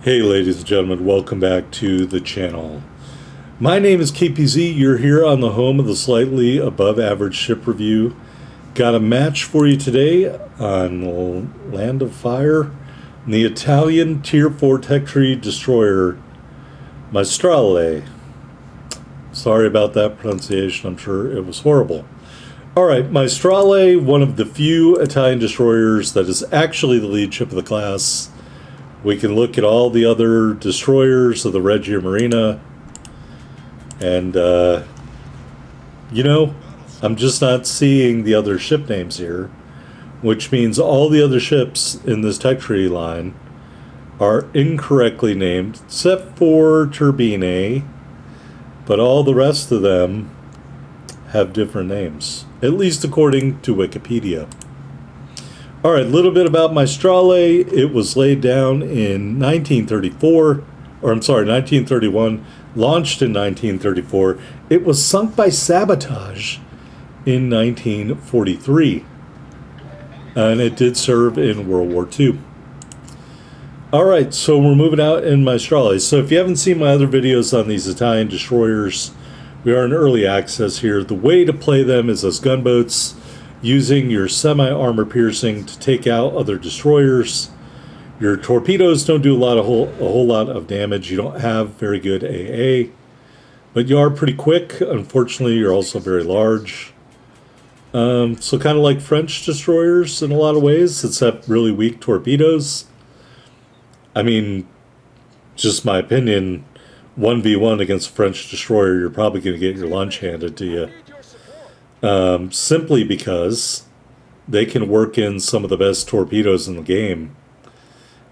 Hey ladies and gentlemen, welcome back to the channel. My name is KPZ, you're here on the home of the slightly above average ship review. Got a match for you today on Land of Fire, the Italian Tier 4 Tech Tree Destroyer, Maestrale. Sorry about that pronunciation, I'm sure it was horrible. Alright, Maestrale, one of the few Italian destroyers that is actually the lead ship of the class. We can look at all the other destroyers of the Regia Marina, and, I'm just not seeing the other ship names here, which means all the other ships in this tech tree line are incorrectly named, except for Turbine, but all the rest of them have different names, at least according to Wikipedia. All right, a little bit about Maestrale. It was laid down in 1931, launched in 1934. It was sunk by sabotage in 1943, and it did serve in World War II. All right, so we're moving out in Maestrale. So if you haven't seen my other videos on these Italian destroyers, we are in early access here. The way to play them is as gunboats, using your semi-armor piercing to take out other destroyers. Your torpedoes don't do a whole lot of damage. You don't have very good AA, but you are pretty quick. Unfortunately, you're also very large. So kind of like French destroyers in a lot of ways, except really weak torpedoes. I mean, just my opinion, 1v1 against a French destroyer, you're probably going to get your lunch handed to you. Simply because they can work in some of the best torpedoes in the game.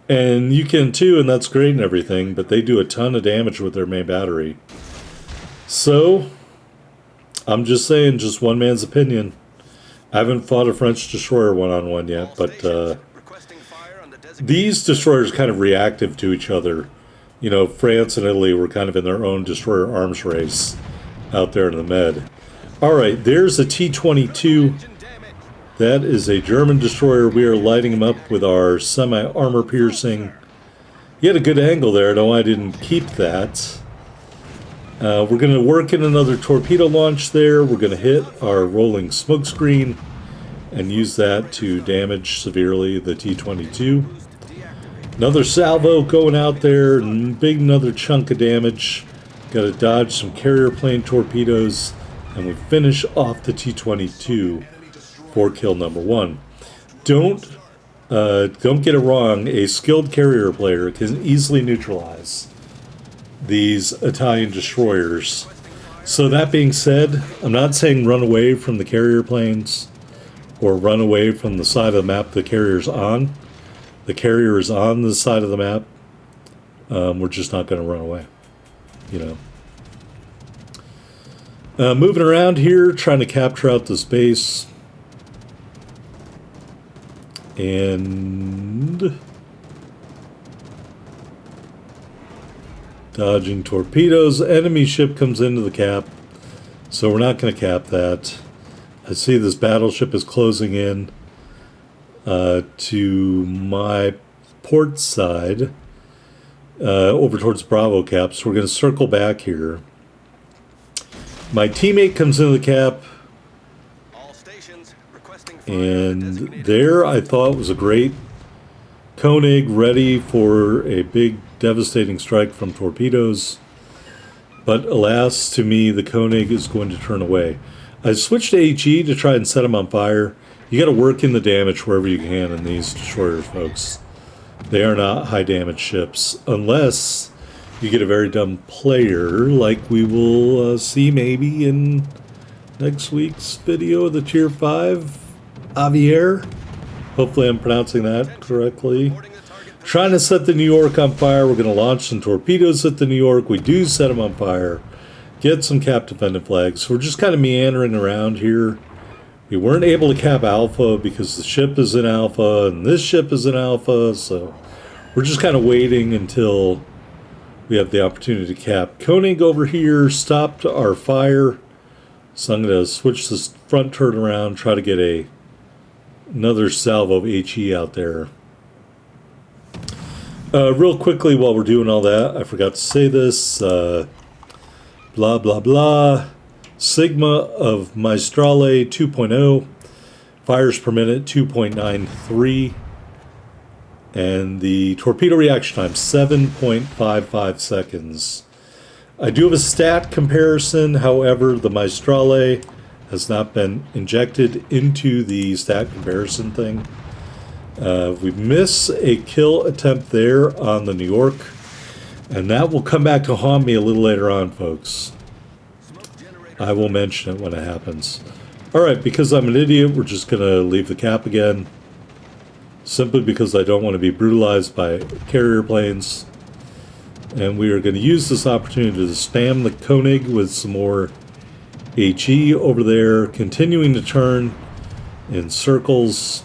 And you can too, and that's great and everything, but they do a ton of damage with their main battery. So, I'm just saying, just one man's opinion. I haven't fought a French destroyer one-on-one yet, but these destroyers are kind of reactive to each other. You know, France and Italy were kind of in their own destroyer arms race out there in the Med. Alright, there's a T-22. That is a German destroyer. We are lighting him up with our semi-armor piercing. He had a good angle there. No, I didn't keep that. We're going to work in another torpedo launch there. We're going to hit our rolling smokescreen and use that to damage severely the T-22. Another salvo going out there, and another chunk of damage. Got to dodge some carrier plane torpedoes. And we finish off the T-22 for kill number 1. Don't get it wrong. A skilled carrier player can easily neutralize these Italian destroyers. So that being said, I'm not saying run away from the carrier planes or run away from the side of the map the carrier's on. The carrier is on the side of the map. We're just not going to run away, you know. Moving around here, trying to capture out this base. And dodging torpedoes. Enemy ship comes into the cap, so we're not going to cap that. I see this battleship is closing in to my port side, over towards Bravo cap, so we're going to circle back here. My teammate comes into the cap, and there I thought was a great Koenig ready for a big devastating strike from torpedoes, but alas, to me, the Koenig is going to turn away. I switched to HE to try and set him on fire. You got to work in the damage wherever you can in these destroyers, folks. They are not high damage ships, unless you get a very dumb player, like we will see maybe in next week's video of the Tier 5 Javier. Hopefully I'm pronouncing that correctly. Trying to set the New York on fire. We're going to launch some torpedoes at the New York. We do set them on fire. Get some cap defendant flags. So we're just kind of meandering around here. We weren't able to cap Alpha because the ship is in Alpha and this ship is in Alpha. So we're just kind of waiting until we have the opportunity to cap. Koenig over here stopped our fire. So I'm going to switch this front turret around, try to get another salvo of HE out there. Real quickly, while we're doing all that, I forgot to say this. Blah, blah, blah. Sigma of Maestrale 2.0. Fires per minute 2.93. And the torpedo reaction time 7.55 seconds. I do have a stat comparison. However, the Maestrale has not been injected into the stat comparison thing. We miss a kill attempt there on the New York, and that will come back to haunt me a little later on, folks. I will mention it when it happens. Alright, because I'm an idiot, we're just going to leave the cap again. Simply because I don't want to be brutalized by carrier planes. And we are going to use this opportunity to spam the Koenig with some more HE over there, continuing to turn in circles.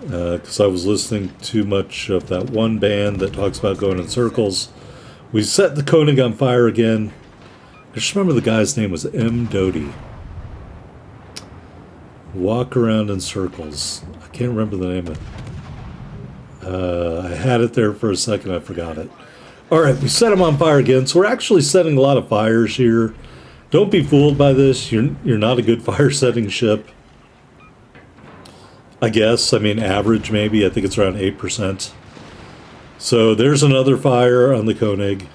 Because I was listening too much of that one band that talks about going in circles. We set the Koenig on fire again. I just remember the guy's name was M. Doty. Walk around in circles. I can't remember the name of it. I had it there for a second, I forgot it. Alright, we set him on fire again. So we're actually setting a lot of fires here. Don't be fooled by this. You're not a good fire setting ship. I guess. I mean, average maybe. I think it's around 8%. So there's another fire on the Koenig.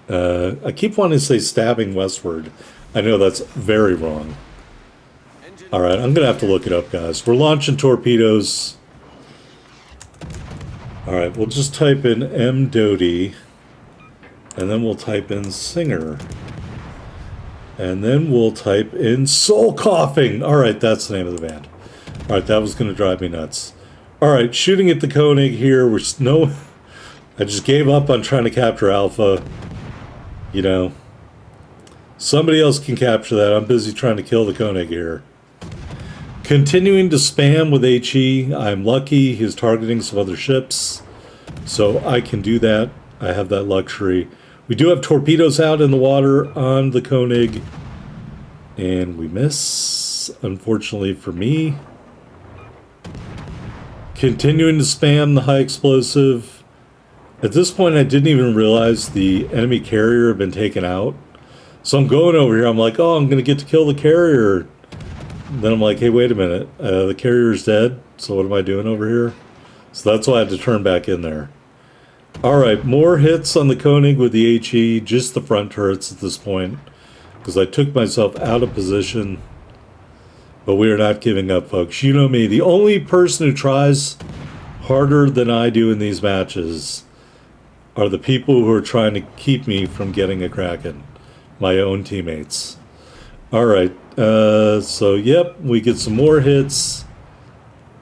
I keep wanting to say stabbing westward. I know that's very wrong. Alright, I'm going to have to look it up, guys. We're launching torpedoes. Alright, we'll just type in M. Doty. And then we'll type in Singer. And then we'll type in Soul Coughing. Alright, that's the name of the band. Alright, that was going to drive me nuts. Alright, shooting at the Koenig here. I just gave up on trying to capture Alpha. You know. Somebody else can capture that. I'm busy trying to kill the Koenig here. Continuing to spam with HE. I'm lucky he's targeting some other ships. So I can do that. I have that luxury. We do have torpedoes out in the water on the Koenig. And we miss, unfortunately for me. Continuing to spam the high explosive. At this point, I didn't even realize the enemy carrier had been taken out. So I'm going over here. I'm like, oh, I'm going to get to kill the carrier. Then I'm like, hey, wait a minute. The carrier's dead. So what am I doing over here? So that's why I had to turn back in there. Alright, more hits on the Koenig with the HE. Just the front turrets at this point. Because I took myself out of position. But we are not giving up, folks. You know me. The only person who tries harder than I do in these matches are the people who are trying to keep me from getting a Kraken. My own teammates. Alright, so yep, we get some more hits.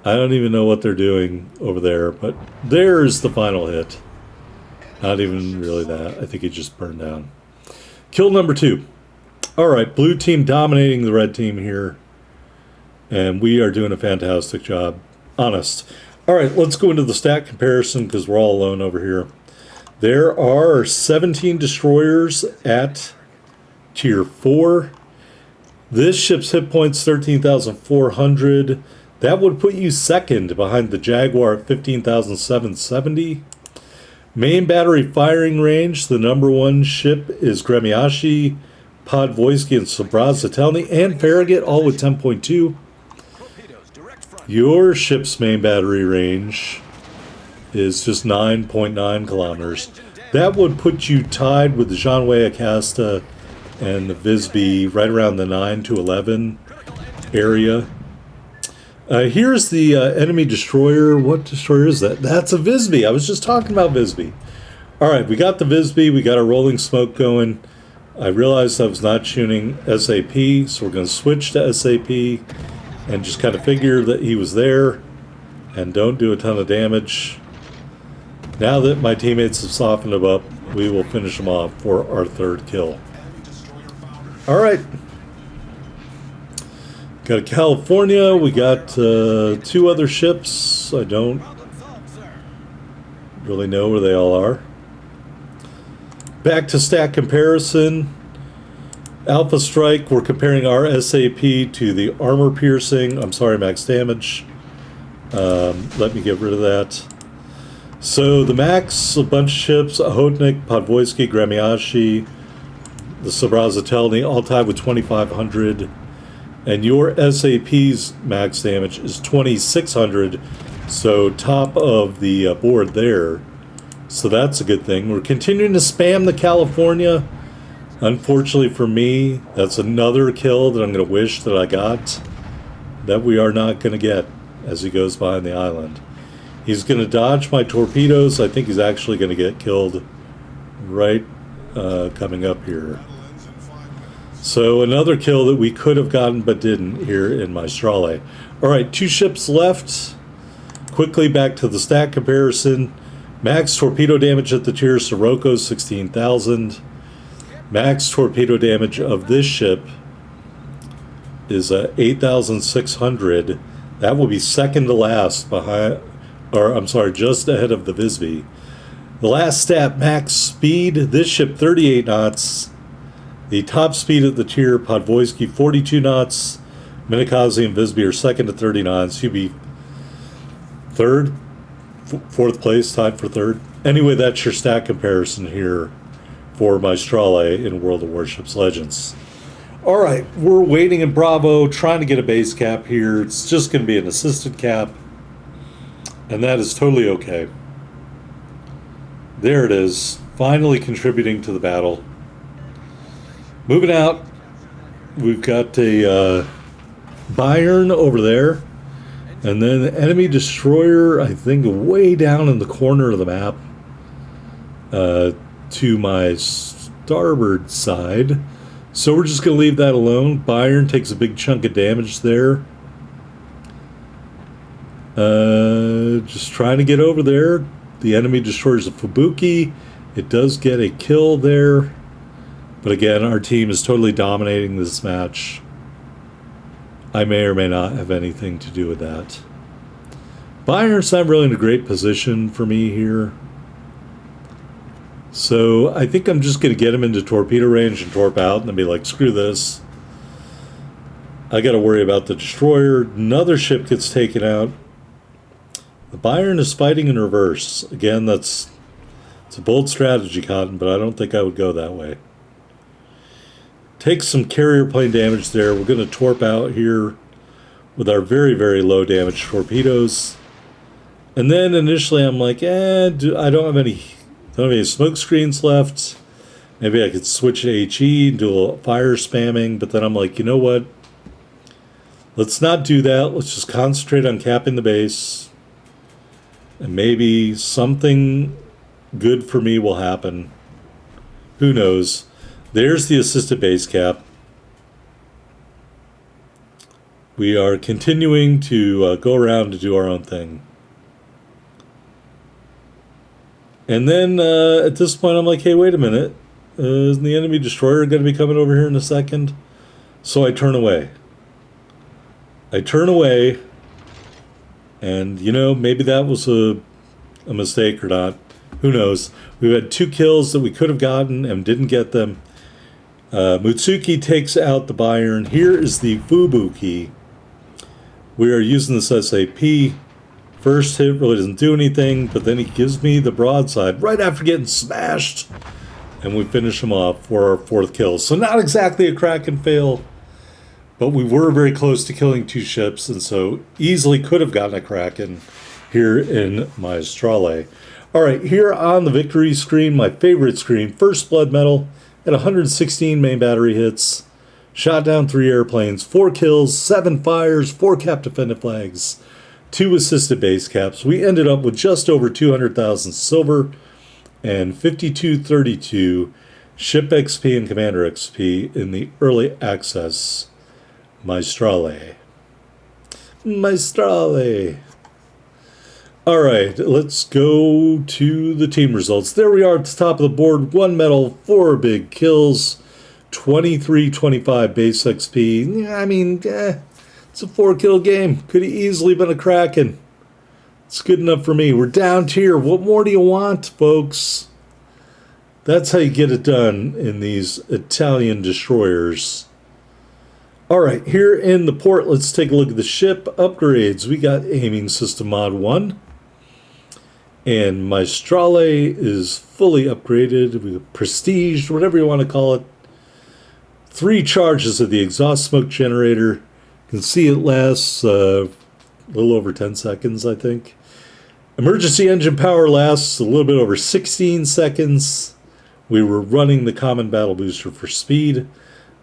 I don't even know what they're doing over there, but there's the final hit. Not even really that. I think it just burned down. Kill number 2. Alright, blue team dominating the red team here. And we are doing a fantastic job. Honest. Alright, let's go into the stat comparison because we're all alone over here. There are 17 destroyers at Tier 4. This ship's hit points 13,400. That would put you second behind the Jaguar at 15,770. Main battery firing range, the number 1 ship is Gremiashi, Podvoisky, and Sobrazatelny, and Farragut, all with 10.2. Your ship's main battery range is just 9.9 kilometers. That would put you tied with the Janway Acasta and the Visby right around the 9 to 11 area. Here's the enemy destroyer. What destroyer is that? That's a Visby. I was just talking about Visby. Alright, we got the Visby. We got our rolling smoke going. I realized I was not shooting SAP, so we're going to switch to SAP and just kind of figure that he was there and don't do a ton of damage. Now that my teammates have softened him up, we will finish him off for our 3rd kill. Alright. Got a California. We got 2 other ships. I don't really know where they all are. Back to stat comparison. Alpha Strike, we're comparing our SAP to the armor piercing. I'm sorry, max damage. Let me get rid of that. So the max, a bunch of ships, Ahotnik, Podvoisky, Gremiashi, the Sabrazatelny, all tied with 2,500. And your SAP's max damage is 2,600. So top of the board there. So that's a good thing. We're continuing to spam the California. Unfortunately for me, that's another kill that I'm going to wish that I got, that we are not going to get as he goes behind the island. He's going to dodge my torpedoes. I think he's actually going to get killed right coming up here. So another kill that we could have gotten but didn't here in Maestrale. All right, 2 ships left. Quickly back to the stat comparison. Max torpedo damage at the tier Sirocco, 16,000. Max torpedo damage of this ship is 8,600. That will be second to last behind, or I'm sorry, just ahead of the Visby. The last stat, max speed, this ship 38 knots. The top speed at the tier, Podvoisky 42 knots. Minikaze and Visby are second at 30 knots. You'd be third, fourth place, tied for third. Anyway, that's your stat comparison here for Maestrale in World of Warships Legends. All right, we're waiting in Bravo, trying to get a base cap here. It's just going to be an assisted cap, and that is totally okay. There it is, finally contributing to the battle. Moving out, we've got a Bayern over there, and then the enemy destroyer, I think, way down in the corner of the map to my starboard side. So we're just going to leave that alone. Bayern takes a big chunk of damage there. Just trying to get over there. The enemy destroys a Fubuki. It does get a kill there. But again, our team is totally dominating this match. I may or may not have anything to do with that. Bayern's not really in a great position for me here. So I think I'm just going to get him into torpedo range and torp out and then be like, screw this. I got to worry about the destroyer. Another ship gets taken out. The Bayern is fighting in reverse. Again, it's a bold strategy, Cotton, but I don't think I would go that way. Take some carrier plane damage there. We're going to torp out here with our very, very low damage torpedoes. And then initially I'm like, I don't have any smoke screens left. Maybe I could switch to HE and do a fire spamming, but then I'm like, you know what? Let's not do that. Let's just concentrate on capping the base. And maybe something good for me will happen. Who knows? There's the assisted base cap. We are continuing to go around to do our own thing. And then at this point, I'm like, hey, wait a minute. Isn't the enemy destroyer going to be coming over here in a second? So I turn away. And, you know, maybe that was a mistake or not. Who knows? We've had 2 kills that we could have gotten and didn't get them. Mutsuki takes out the Bayern. Here is the Fubuki. We are using this SAP. First hit really doesn't do anything, but then he gives me the broadside right after getting smashed. And we finish him off for our 4th kill. So not exactly a Kraken fail, but we were very close to killing 2 ships, and so easily could have gotten a Kraken here in Maestrale. All right, here on the victory screen, my favorite screen, First Blood Medal at 116 main battery hits, shot down 3 airplanes, 4 kills, 7 fires, 4 cap defended flags, 2 assisted base caps. We ended up with just over 200,000 silver and 5232 ship XP and commander XP in the early access Maestrale. All right, let's go to the team results. There we are at the top of the board. 1 medal, 4 big kills, 2325 base XP. I mean, it's a 4-kill game. Could have easily been a Kraken. It's good enough for me. We're down tier. What more do you want, folks? That's how you get it done in these Italian destroyers. All right, here in the port, let's take a look at the ship upgrades. We got aiming system mod 1. And Maestrale is fully upgraded with prestige, whatever you want to call it. 3 charges of the exhaust smoke generator. You can see it lasts a little over 10 seconds, I think. Emergency engine power lasts a little bit over 16 seconds. We were running the common battle booster for speed,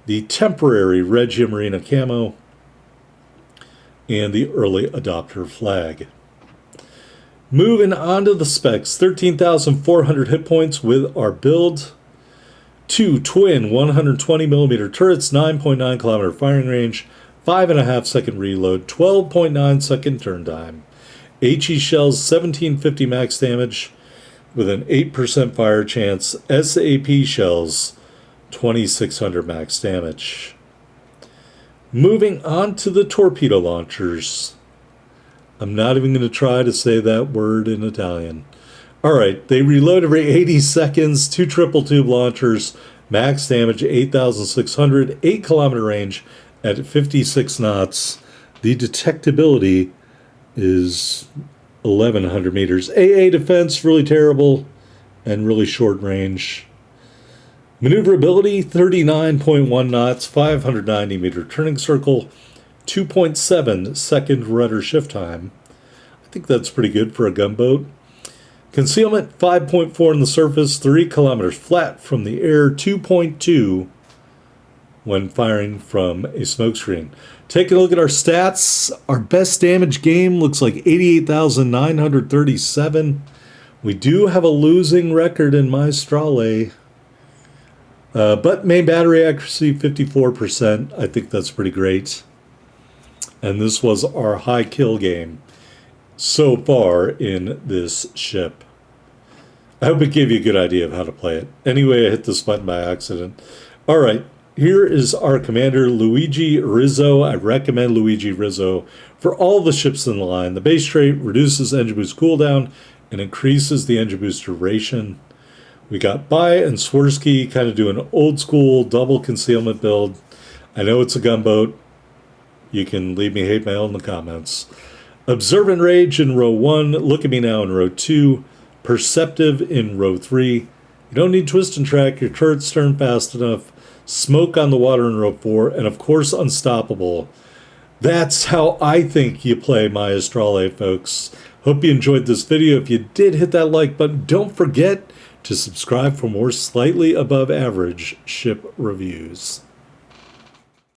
the temporary Regia Marina camo, and the early adopter flag. Moving on to the specs, 13,400 hit points with our build. 2 twin 120mm turrets, 9.9 kilometer firing range, 5.5 second reload, 12.9 second turn time. HE shells 1750 max damage with an 8% fire chance. SAP shells 2600 max damage. Moving on to the torpedo launchers. I'm not even going to try to say that word in Italian. Alright, they reload every 80 seconds, 2 triple tube launchers, max damage 8,600, 8 kilometer range at 56 knots. The detectability is 1,100 meters. AA defense, really terrible and really short range. Maneuverability, 39.1 knots, 590 meter turning circle, 2.7 second rudder shift time. I think that's pretty good for a gunboat. Concealment, 5.4 on the surface, 3 kilometers flat from the air, 2.2 when firing from a smokescreen. Taking a look at our stats, our best damage game looks like 88,937. We do have a losing record in Maestrale, but main battery accuracy, 54%. I think that's pretty great. And this was our high kill game so far in this ship. I hope it gave you a good idea of how to play it. Anyway, I hit this button by accident. All right, here is our commander, Luigi Rizzo. I recommend Luigi Rizzo for all the ships in the line. The base trait reduces engine boost cooldown and increases the engine boost duration. We got Bai and Swirsky kind of doing an old school double concealment build. I know it's a gunboat. You can leave me hate mail in the comments. Observant Rage in row 1. Look at me now in row 2. Perceptive in row 3. You don't need twist and track. Your turrets turn fast enough. Smoke on the water in row 4. And of course, Unstoppable. That's how I think you play Maestrale, folks. Hope you enjoyed this video. If you did, hit that like button. Don't forget to subscribe for more slightly above average ship reviews.